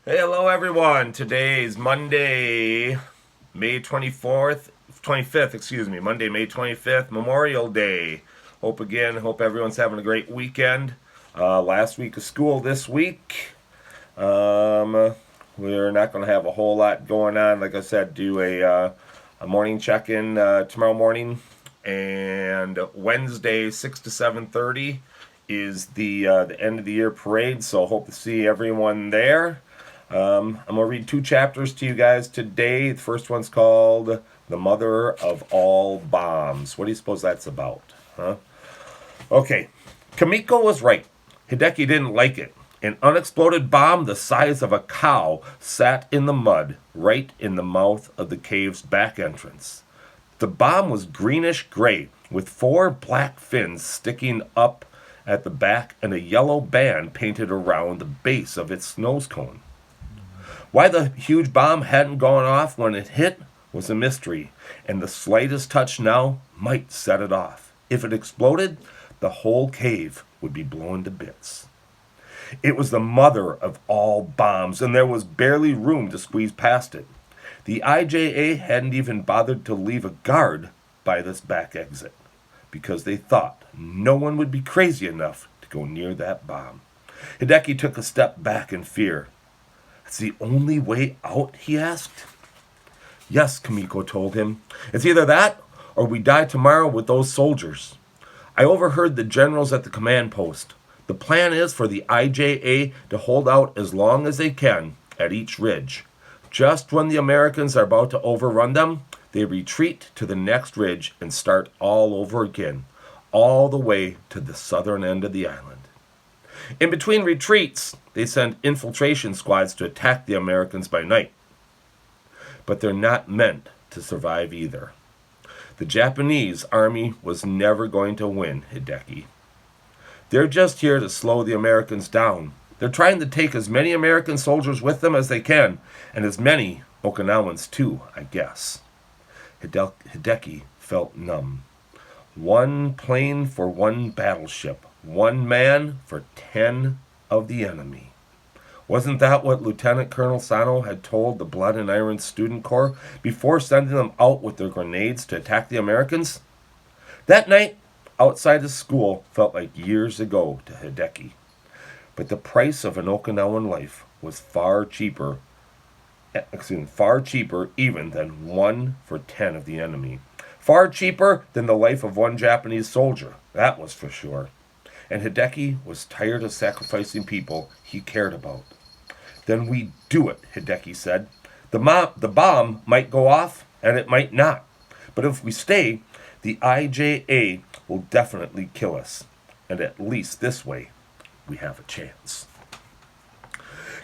Hey, hello everyone. Today's Monday, May 24th, 25th, excuse me. Monday, May 25th, Memorial Day. Hope everyone's having a great weekend. Last week of school this week. Um, we're not going to have a whole lot going on. Like I said, do a morning check-in tomorrow morning, and Wednesday 6 to 7:30 is the end of the year parade. So hope to see everyone there. I'm going to read two chapters to you guys today. The first one's called The Mother of All Bombs. What do you suppose that's about? Huh? Okay. Kamiko was right. Hideki didn't like it. An unexploded bomb the size of a cow sat in the mud right in the mouth of the cave's back entrance. The bomb was greenish gray with four black fins sticking up at the back and a yellow band painted around the base of its nose cone. Why the huge bomb hadn't gone off when it hit was a mystery, and the slightest touch now might set it off. If it exploded, the whole cave would be blown to bits. It was the mother of all bombs, and there was barely room to squeeze past it. The IJA hadn't even bothered to leave a guard by this back exit, because they thought no one would be crazy enough to go near that bomb. Hideki took a step back in fear. It's the only way out, he asked. Yes, Kamiko told him. It's either that or we die tomorrow with those soldiers. I overheard the generals at the command post. The plan is for the IJA to hold out as long as they can at each ridge. Just when the Americans are about to overrun them, they retreat to the next ridge and start all over again, all the way to the southern end of the island. In between retreats, they send infiltration squads to attack the Americans by night. But they're not meant to survive either. The Japanese army was never going to win, Hideki. They're just here to slow the Americans down. They're trying to take as many American soldiers with them as they can, and as many Okinawans too, I guess. Hideki felt numb. One plane for one battleship. One man for 10 of the enemy. Wasn't that what Lieutenant Colonel Sano had told the Blood and Iron Student Corps before sending them out with their grenades to attack the Americans? That night, outside the school, felt like years ago to Hideki. But the price of an Okinawan life was far cheaper even than one for 10 of the enemy. Far cheaper than the life of one Japanese soldier, that was for sure. And Hideki was tired of sacrificing people he cared about. Then we do it, Hideki said. The bomb might go off, and it might not. But if we stay, the IJA will definitely kill us. And at least this way, we have a chance.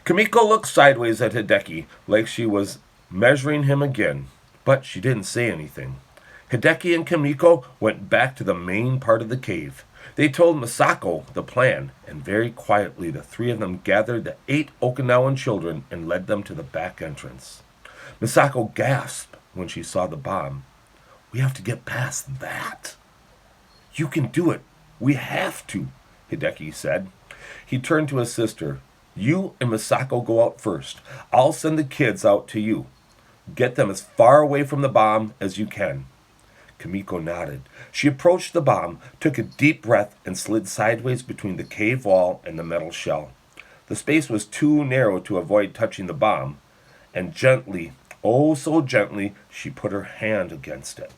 Kamiko looked sideways at Hideki, like she was measuring him again, but she didn't say anything. Hideki and Kamiko went back to the main part of the cave. They told Misako the plan, and very quietly the three of them gathered the 8 Okinawan children and led them to the back entrance. Misako gasped when she saw the bomb. We have to get past that. You can do it. We have to, Hideki said. He turned to his sister. You and Misako go out first. I'll send the kids out to you. Get them as far away from the bomb as you can. Kamiko nodded. She approached the bomb, took a deep breath, and slid sideways between the cave wall and the metal shell. The space was too narrow to avoid touching the bomb, and gently, oh so gently, she put her hand against it.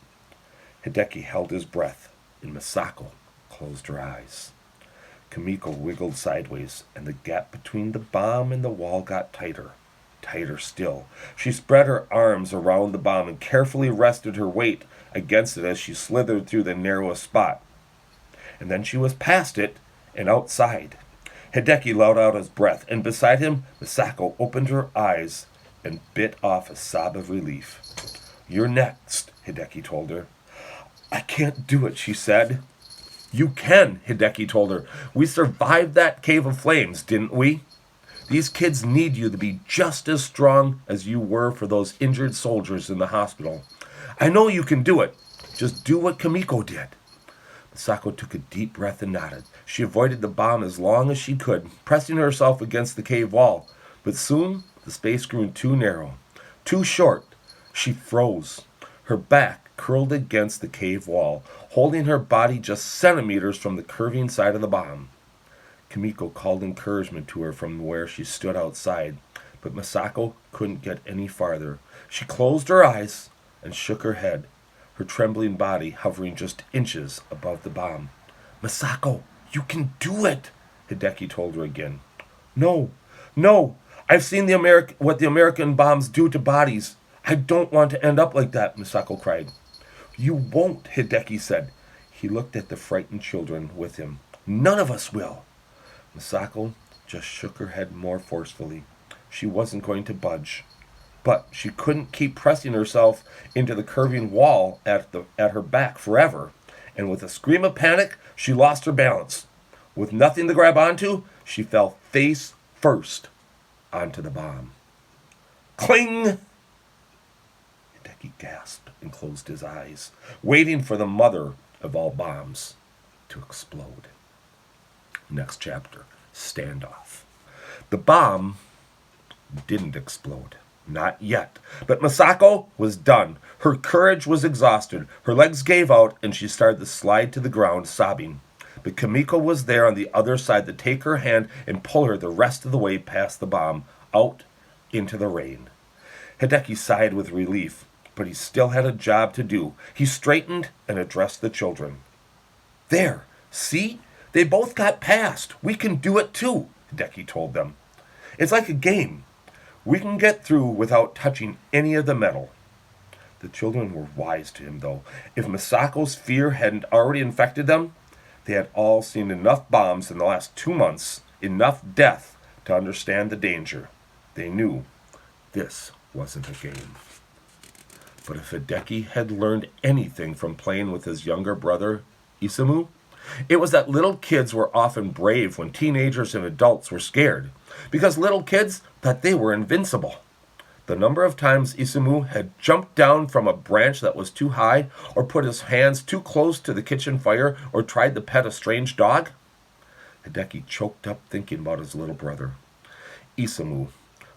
Hideki held his breath, and Misako closed her eyes. Kamiko wiggled sideways, and the gap between the bomb and the wall got tighter. Tighter still. She spread her arms around the bomb and carefully rested her weight against it as she slithered through the narrowest spot. And then she was past it and outside. Hideki let out his breath, and beside him, Misako opened her eyes and bit off a sob of relief. You're next, Hideki told her. I can't do it, she said. You can, Hideki told her. We survived that cave of flames, didn't we? These kids need you to be just as strong as you were for those injured soldiers in the hospital. I know you can do it. Just do what Kamiko did. Misako took a deep breath and nodded. She avoided the bomb as long as she could, pressing herself against the cave wall. But soon The space grew too narrow, too short. She froze. Her back curled against the cave wall, holding her body just centimeters from the curving side of the bomb. Kimiko called encouragement to her from where she stood outside, but Masako couldn't get any farther. She closed her eyes and shook her head, her trembling body hovering just inches above the bomb. "Masako, you can do it," Hideki told her again. No, I've seen what the American bombs do to bodies. I don't want to end up like that," Masako cried. "You won't," Hideki said. He looked at the frightened children with him. "None of us will." Masako just shook her head more forcefully. She wasn't going to budge. But she couldn't keep pressing herself into the curving wall at her back forever, and with a scream of panic, she lost her balance. With nothing to grab onto, she fell face first onto the bomb. Cling! Hideki gasped and closed his eyes, waiting for the mother of all bombs to explode. Next chapter, standoff. The bomb didn't explode. Not yet. But Masako was done. Her courage was exhausted. Her legs gave out, and she started to slide to the ground, sobbing. But Kimiko was there on the other side to take her hand and pull her the rest of the way past the bomb, out into the rain. Hideki sighed with relief, but he still had a job to do. He straightened and addressed the children. "There, see? They both got past. We can do it too," Hideki told them. "It's like a game. We can get through without touching any of the metal." The children were wise to him, though. If Masako's fear hadn't already infected them, they had all seen enough bombs in the last 2 months, enough death, to understand the danger. They knew this wasn't a game. But if Hideki had learned anything from playing with his younger brother, Isamu, it was that little kids were often brave when teenagers and adults were scared, because little kids thought they were invincible. The number of times Isamu had jumped down from a branch that was too high, or put his hands too close to the kitchen fire, or tried to pet a strange dog. Hideki choked up thinking about his little brother. Isamu,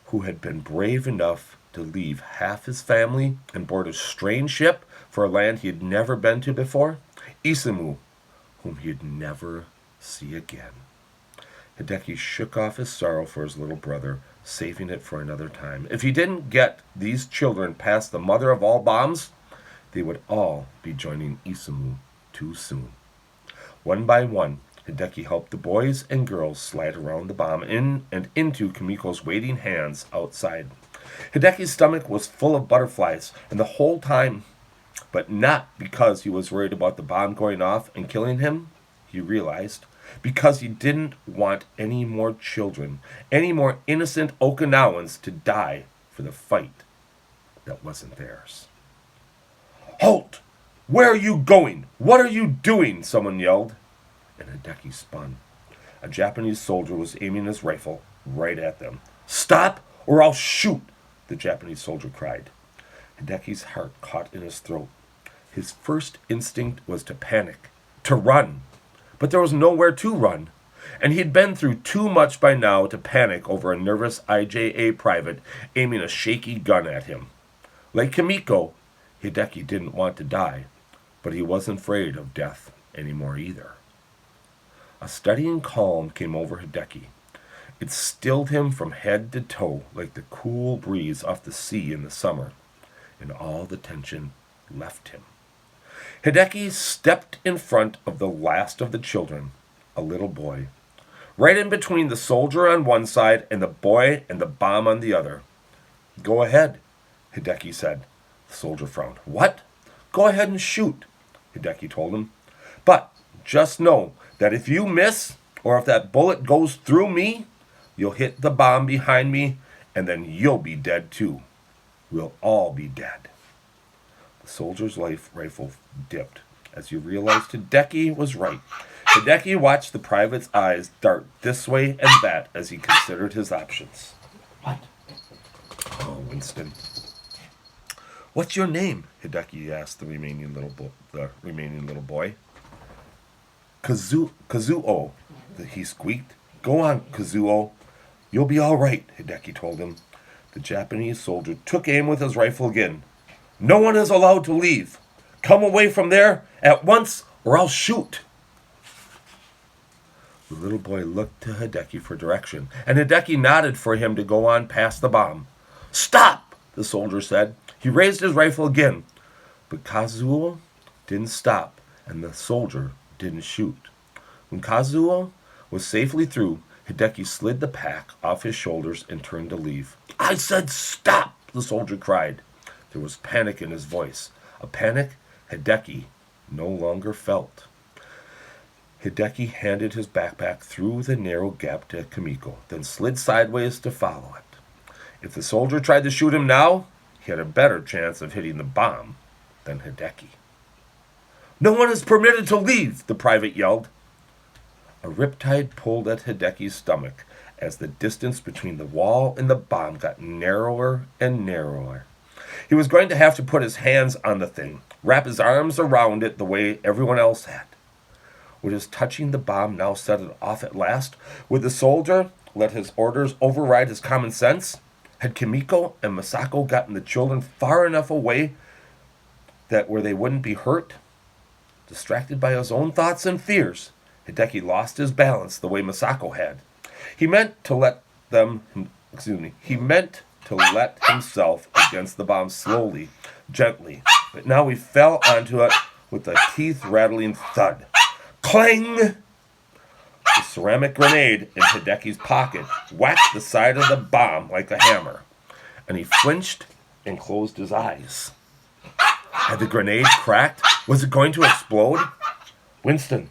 who had been brave enough to leave half his family and board a strange ship for a land he had never been to before. Isamu, whom he'd never see again. Hideki shook off his sorrow for his little brother, saving it for another time. If he didn't get these children past the mother of all bombs, they would all be joining Isamu too soon. One by one, Hideki helped the boys and girls slide around the bomb in and into Kimiko's waiting hands outside. Hideki's stomach was full of butterflies, and the whole time, but not because he was worried about the bomb going off and killing him, he realized, because he didn't want any more children, any more innocent Okinawans to die for the fight that wasn't theirs. "Halt! Where are you going? What are you doing?" someone yelled, and Hideki spun. A Japanese soldier was aiming his rifle right at them. "Stop, or I'll shoot!" the Japanese soldier cried. Hideki's heart caught in his throat. His first instinct was to panic, to run. But there was nowhere to run, and he'd been through too much by now to panic over a nervous IJA private aiming a shaky gun at him. Like Kimiko, Hideki didn't want to die, but he wasn't afraid of death anymore either. A steadying calm came over Hideki. It stilled him from head to toe like the cool breeze off the sea in the summer, and all the tension left him. Hideki stepped in front of the last of the children, a little boy, right in between the soldier on one side and the boy and the bomb on the other. "Go ahead," Hideki said. The soldier frowned. "What?" "Go ahead and shoot," Hideki told him. "But just know that if you miss, or if that bullet goes through me, you'll hit the bomb behind me, and then you'll be dead too. We'll all be dead." The soldier's rifle dipped as he realized Hideki was right. Hideki watched the private's eyes dart this way and that as he considered his options. "What?" "Oh, Winston." "What's your name?" Hideki asked the remaining little boy. Kazuo, he squeaked. "Go on, Kazuo. You'll be all right," Hideki told him. The Japanese soldier took aim with his rifle again. "No one is allowed to leave. Come away from there at once or I'll shoot." The little boy looked to Hideki for direction, and Hideki nodded for him to go on past the bomb. "Stop!" the soldier said. He raised his rifle again, but Kazuo didn't stop, and the soldier didn't shoot. When Kazuo was safely through, Hideki slid the pack off his shoulders and turned to leave. "I said stop!" the soldier cried. There was panic in his voice, a panic Hideki no longer felt. Hideki handed his backpack through the narrow gap to Kimiko, then slid sideways to follow it. If the soldier tried to shoot him now, he had a better chance of hitting the bomb than Hideki. "No one is permitted to leave!" the private yelled. A riptide pulled at Hideki's stomach as the distance between the wall and the bomb got narrower and narrower. He was going to have to put his hands on the thing, wrap his arms around it the way everyone else had. Would his touching the bomb now set it off at last? Would the soldier let his orders override his common sense? Had Kimiko and Masako gotten the children far enough away that where they wouldn't be hurt? Distracted by his own thoughts and fears, Hideki lost his balance the way Masako had. He meant to let himself against the bomb slowly, gently, but now he fell onto it with a teeth-rattling thud. Clang! The ceramic grenade in Hideki's pocket whacked the side of the bomb like a hammer, and he flinched and closed his eyes. Had the grenade cracked? Was it going to explode? "Winston."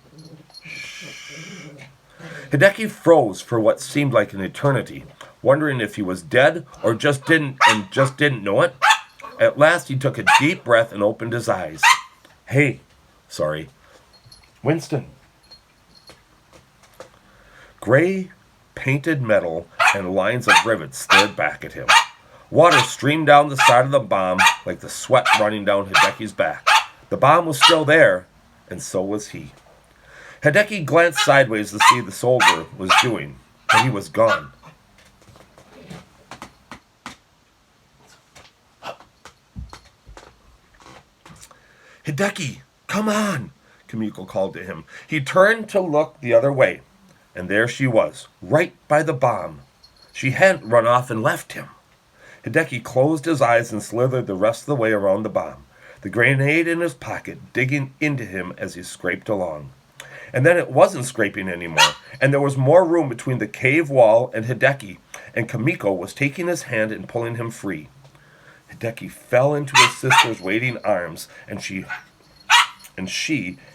Hideki froze for what seemed like an eternity, wondering if he was dead or just didn't know it. At last he took a deep breath and opened his eyes. Winston. Gray painted metal and lines of rivets stared back at him. Water streamed down the side of the bomb like the sweat running down Hideki's back. The bomb was still there, and so was he. Hideki glanced sideways to see the soldier was doing, and he was gone. "Hideki, come on!" Kimiko called to him. He turned to look the other way, and there she was, right by the bomb. She hadn't run off and left him. Hideki closed his eyes and slithered the rest of the way around the bomb, the grenade in his pocket digging into him as he scraped along. And then it wasn't scraping anymore, and there was more room between the cave wall and Hideki, and Kimiko was taking his hand and pulling him free. Hideki fell into his sister's waiting arms, and she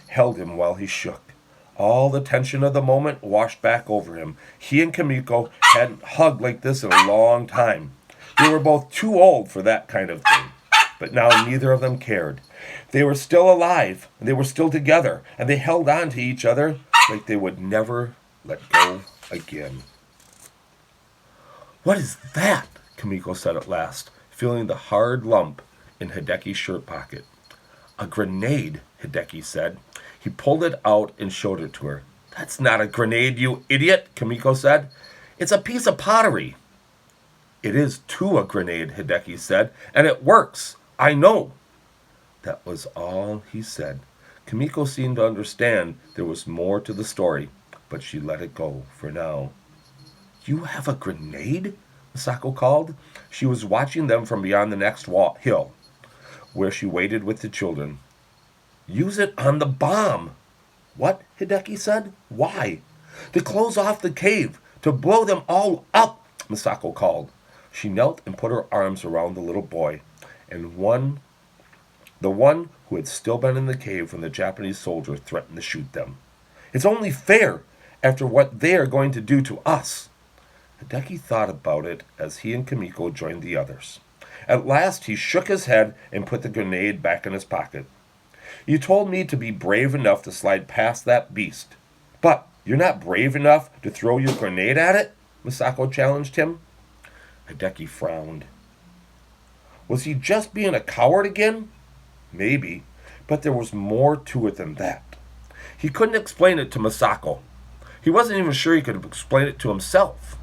held him while he shook. All the tension of the moment washed back over him. He and Kimiko hadn't hugged like this in a long time. They were both too old for that kind of thing, but now neither of them cared. They were still alive, and they were still together, and they held on to each other like they would never let go again. "What is that?" Kimiko said at last, feeling the hard lump in Hideki's shirt pocket. "A grenade," Hideki said. He pulled it out and showed it to her. "That's not a grenade, you idiot," Kimiko said. "It's a piece of pottery." "It is too a grenade," Hideki said, "and it works. I know." That was all he said. Kimiko seemed to understand there was more to the story, but she let it go for now. "You have a grenade?" Masako called. She was watching them from beyond the next hill, where she waited with the children. "Use it on the bomb." "What?" Hideki said. "Why?" "To close off the cave, to blow them all up," Masako called. She knelt and put her arms around the little boy, and the one who had still been in the cave when the Japanese soldier threatened to shoot them. "It's only fair, after what they are going to do to us." Hideki thought about it as he and Kimiko joined the others. At last he shook his head and put the grenade back in his pocket. "You told me to be brave enough to slide past that beast. But you're not brave enough to throw your grenade at it?" Masako challenged him. Hideki frowned. Was he just being a coward again? Maybe, but there was more to it than that. He couldn't explain it to Masako. He wasn't even sure he could explain it to himself.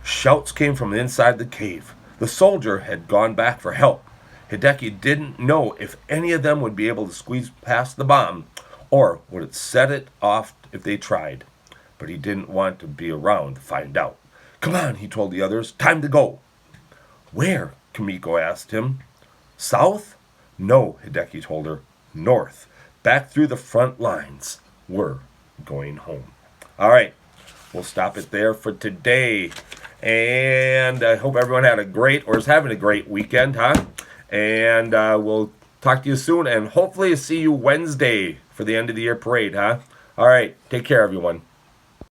Shouts came from inside the cave. The soldier had gone back for help. Hideki didn't know if any of them would be able to squeeze past the bomb, or would it set it off if they tried. But he didn't want to be around to find out. Come on, he told the others. Time to go. Where? Kimiko asked him. South? No, Hideki told her. North. Back through the front lines. We're going home. All right. We'll stop it there for today. And I hope everyone had a great, or is having a great weekend, huh? And we'll talk to you soon. And hopefully see you Wednesday for the end of the year parade, huh? All right. Take care, everyone.